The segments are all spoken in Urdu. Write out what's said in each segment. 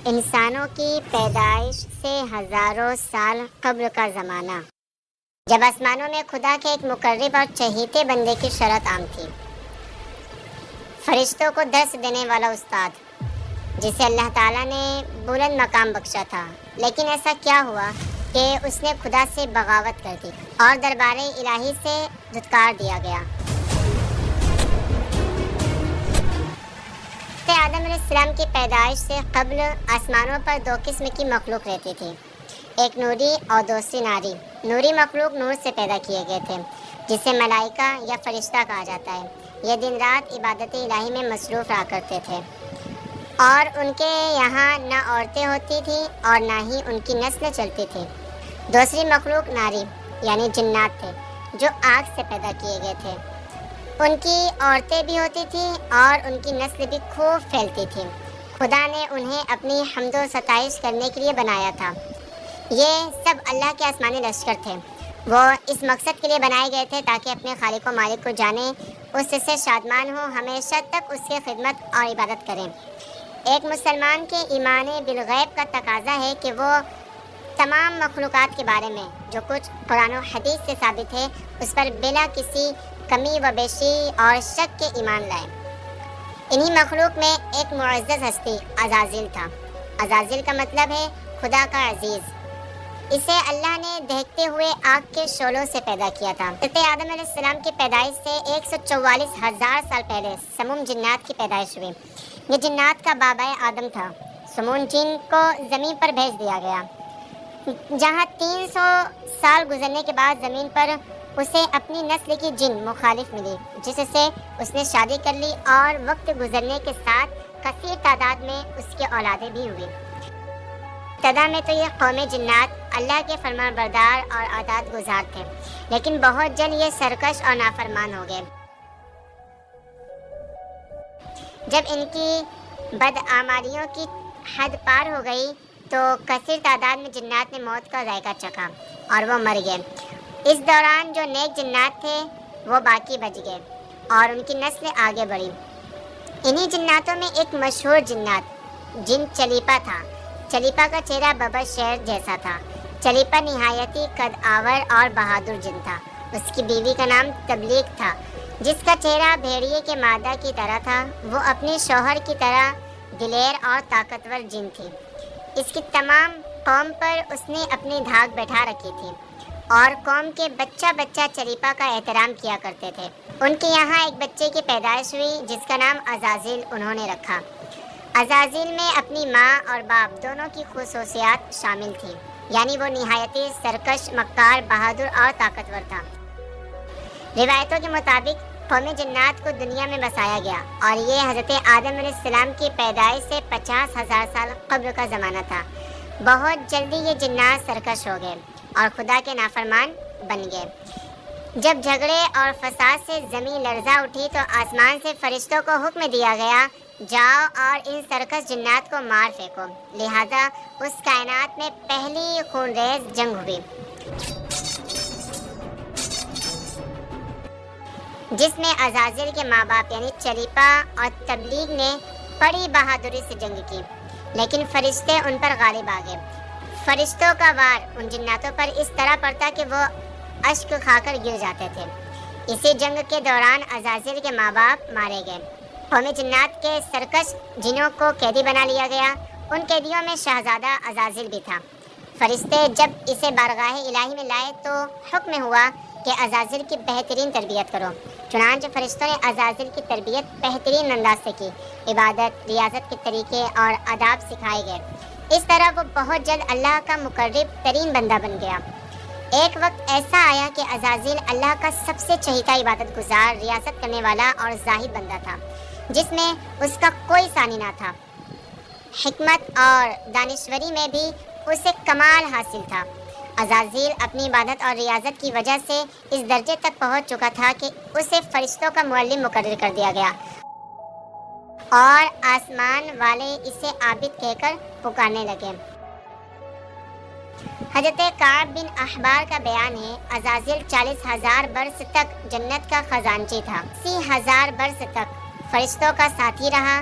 انسانوں کی پیدائش سے ہزاروں سال قبل کا زمانہ، جب آسمانوں میں خدا کے ایک مقرب اور چہیتے بندے کی شرط عام تھی، فرشتوں کو درس دینے والا استاد، جسے اللہ تعالیٰ نے بلند مقام بخشا تھا، لیکن ایسا کیا ہوا کہ اس نے خدا سے بغاوت کر دی اور دربار الہی سے دھتکار دیا گیا۔ آدم علیہ السلام کی پیدائش سے قبل آسمانوں پر دو قسم کی مخلوق رہتی تھی، ایک نوری اور دوسری ناری۔ نوری مخلوق نور سے پیدا کیے گئے تھے، جسے ملائکہ یا فرشتہ کہا جاتا ہے۔ یہ دن رات عبادت الہی میں مصروف رہا کرتے تھے، اور ان کے یہاں نہ عورتیں ہوتی تھیں اور نہ ہی ان کی نسل چلتی تھی۔ دوسری مخلوق ناری یعنی جنات تھے، جو آگ سے پیدا کیے گئے تھے۔ ان کی عورتیں بھی ہوتی تھیں اور ان کی نسل بھی خوب پھیلتی تھی۔ خدا نے انہیں اپنی حمد و ستائش کرنے کے لیے بنایا تھا۔ یہ سب اللہ کے آسمانی لشکر تھے۔ وہ اس مقصد کے لیے بنائے گئے تھے تاکہ اپنے خالق و مالک کو جانیں، اس سے شادمان ہوں، ہمیشہ تک اس کی خدمت اور عبادت کریں۔ ایک مسلمان کے ایمان بالغیب کا تقاضا ہے کہ وہ تمام مخلوقات کے بارے میں جو کچھ قرآن و حدیث سے ثابت ہے، اس پر بلا کسی کمی و بیشی اور شک کے ایمان لائے۔ انہی مخلوق میں ایک معزز ہستی عزازیل تھا۔ عزازیل کا مطلب ہے خدا کا عزیز۔ اسے اللہ نے دہکتے ہوئے آگ کے شعلوں سے پیدا کیا تھا۔ حضرت آدم علیہ السلام کی پیدائش سے 144,000 سال پہلے سموم جنات کی پیدائش ہوئی۔ یہ جنات کا بابا آدم تھا۔ سموم جن کو زمین پر بھیج دیا گیا، جہاں 300 سال گزرنے کے بعد زمین پر اسے اپنی نسل کی جن مخالف ملی، جس سے اس نے شادی کر لی اور وقت گزرنے کے ساتھ کثیر تعداد میں اس کے اولادیں بھی ہوئی۔ ابتدا میں تو یہ قوم جنات اللہ کے فرمان بردار اور عادات گزار تھے، لیکن بہت جلد یہ سرکش اور نافرمان ہو گئے۔ جب ان کی بدعمالیوں کی حد پار ہو گئی تو کثیر تعداد میں جنات نے موت کا ذائقہ چکھا اور وہ مر گئے۔ اس دوران جو نیک جنات تھے وہ باقی بچ گئے اور ان کی نسل آگے بڑھی۔ انہی جناتوں میں ایک مشہور جن چلیپا تھا۔ چلیپا کا چہرہ ببر شیر جیسا تھا۔ چلیپا نہایتی قد آور اور بہادر جن تھا۔ اس کی بیوی کا نام تبلیغ تھا، جس کا چہرہ بھیڑیے کے مادہ کی طرح تھا۔ وہ اپنے شوہر کی طرح دلیر اور طاقتور جن تھی۔ اس کی تمام قوم پر اس نے اپنی دھاک بیٹھا رکھی تھی، اور قوم کے بچہ چلیپا کا احترام کیا کرتے تھے۔ ان کے یہاں ایک بچے کی پیدائش ہوئی جس کا نام عزازیل انہوں نے رکھا۔ عزازیل میں اپنی ماں اور باپ دونوں کی خصوصیات شامل تھیں، یعنی وہ نہایتی سرکش، مکار، بہادر اور طاقتور تھا۔ روایتوں کے مطابق قوم جنات کو دنیا میں بسایا گیا، اور یہ حضرت آدم علیہ السلام کی پیدائش سے 50,000 سال قبل کا زمانہ تھا۔ بہت جلدی یہ جنات سرکش ہو گئے اور خدا کے نافرمان بن گئے۔ جب جھگڑے اور فساد سے زمین لرزا اٹھی تو آسمان سے فرشتوں کو حکم دیا گیا، جاؤ اور ان سرکش جنات کو مار پھینکو۔ لہذا اس کائنات میں پہلی خونریز جنگ ہوئی، جس میں عزازیل کے ماں باپ یعنی چلیپا اور تبلیغ نے بڑی بہادری سے جنگ کی، لیکن فرشتے ان پر غالب آ گئے۔ فرشتوں کا وار ان جناتوں پر اس طرح پڑتا کہ وہ اشک کھا کر گر جاتے تھے۔ اسی جنگ کے دوران عزازیل کے ماں باپ مارے گئے۔ قوم جنات کے سرکش جنوں کو قیدی بنا لیا گیا۔ ان قیدیوں میں شہزادہ عزازیل بھی تھا۔ فرشتے جب اسے بارگاہ الہی میں لائے تو حکم ہوا کہ عزازیل کی بہترین تربیت کرو۔ چنانچہ فرشتوں نے عزازیل کی تربیت بہترین انداز سے کی۔ عبادت، ریاضت کے طریقے اور آداب سکھائے گئے۔ اس طرح وہ بہت جلد اللہ کا مقرب ترین بندہ بن گیا۔ ایک وقت ایسا آیا کہ عزازیل اللہ کا سب سے چہیتا عبادت گزار، ریاضت کرنے والا اور زاہد بندہ تھا، جس میں اس کا کوئی ثانی نہ تھا۔ حکمت اور دانشوری میں بھی اسے کمال حاصل تھا۔ عزازیل اپنی عبادت اور ریاضت کی وجہ سے اس درجے تک پہنچ چکا تھا کہ اسے فرشتوں کا معلم مقرر کر دیا گیا، اور آسمان والے اسے عابد کہہ کر پکارنے لگے۔ حضرت کعب بن احبار کا بیان ہے، عزازیل 40,000 برس تک جنت کا خزانچی تھا۔ 80,000 برس تک فرشتوں کا ساتھی رہا،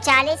40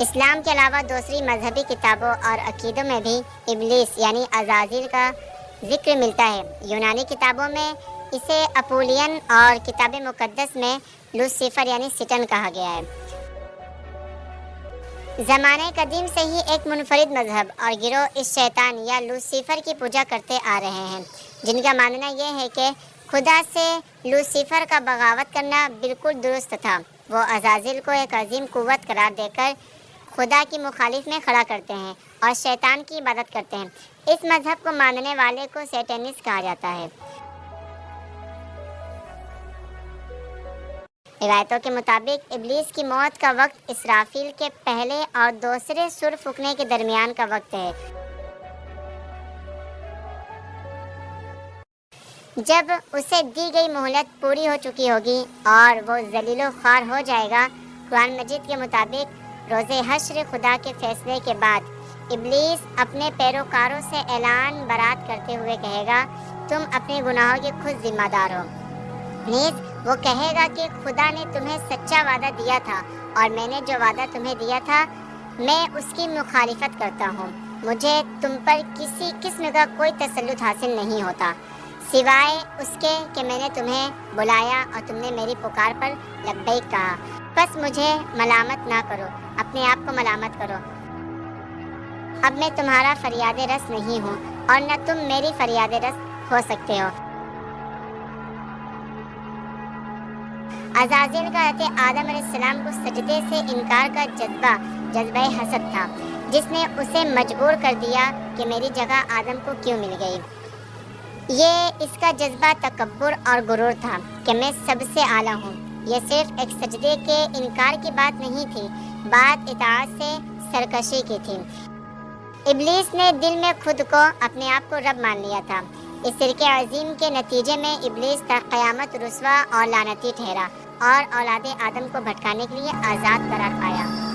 اسلام کے علاوہ دوسری مذہبی کتابوں اور عقیدوں میں بھی ابلیس یعنی عزازیل کا ذکر ملتا ہے۔ یونانی کتابوں میں اسے اپولین اور کتاب مقدس میں لوسیفر یعنی سیٹن کہا گیا ہے۔ زمانہ قدیم سے ہی ایک منفرد مذہب اور گروہ اس شیطان یا لوسیفر کی پوجا کرتے آ رہے ہیں، جن کا ماننا یہ ہے کہ خدا سے لوسیفر کا بغاوت کرنا بالکل درست تھا۔ وہ عزازیل کو ایک عظیم قوت قرار دے کر خدا کی مخالف میں کھڑا کرتے ہیں اور شیطان کی عبادت کرتے ہیں۔ اس مذہب کو ماننے والے کو سیٹنسٹ کہا جاتا ہے۔ روایتوں کے مطابق ابلیس کی موت کا وقت اسرافیل کے پہلے اور دوسرے سر پھونکنے کے درمیان کا وقت ہے۔ جب اسے دی گئی مہلت پوری ہو چکی ہوگی اور وہ ذلیل و خوار ہو جائے گا۔ قرآن مجید کے مطابق روز حشر خدا کے فیصلے کے بعد ابلیس اپنے پیروکاروں سے اعلان برات کرتے ہوئے کہے گا، تم اپنے گناہوں کے خود ذمہ دار ہو۔ نیز وہ کہے گا کہ خدا نے تمہیں سچا وعدہ دیا تھا اور میں نے جو وعدہ تمہیں دیا تھا میں اس کی مخالفت کرتا ہوں۔ مجھے تم پر کسی قسم کا کوئی تسلط حاصل نہیں ہوتا سوائے اس کے کہ میں نے تمہیں بلایا اور تم نے میری پکار پر لبیک کہا۔ بس مجھے ملامت نہ کرو، اپنے آپ کو ملامت کرو۔ اب میں تمہارا فریاد رس نہیں ہوں اور نہ تم میری فریاد رس ہو سکتے ہو۔ عزازیل کا حضرت آدم علیہ السلام کو سجدے سے انکار کا جذبہ حسد تھا، جس نے اسے مجبور کر دیا کہ میری جگہ آدم کو کیوں مل گئی۔ یہ اس کا جذبہ تکبر اور غرور تھا کہ میں سب سے اعلیٰ ہوں۔ یہ صرف ایک سجدے کے انکار کی بات نہیں تھی، بات اطاعت سے سرکشی کی تھی۔ ابلیس نے دل میں خود کو اپنے آپ کو رب مان لیا تھا۔ اس شرک عظیم کے نتیجے میں ابلیس تا قیامت رسوا اور لعنتی ٹھہرا اور اولاد آدم کو بھٹکانے کے لیے آزاد قرار پایا۔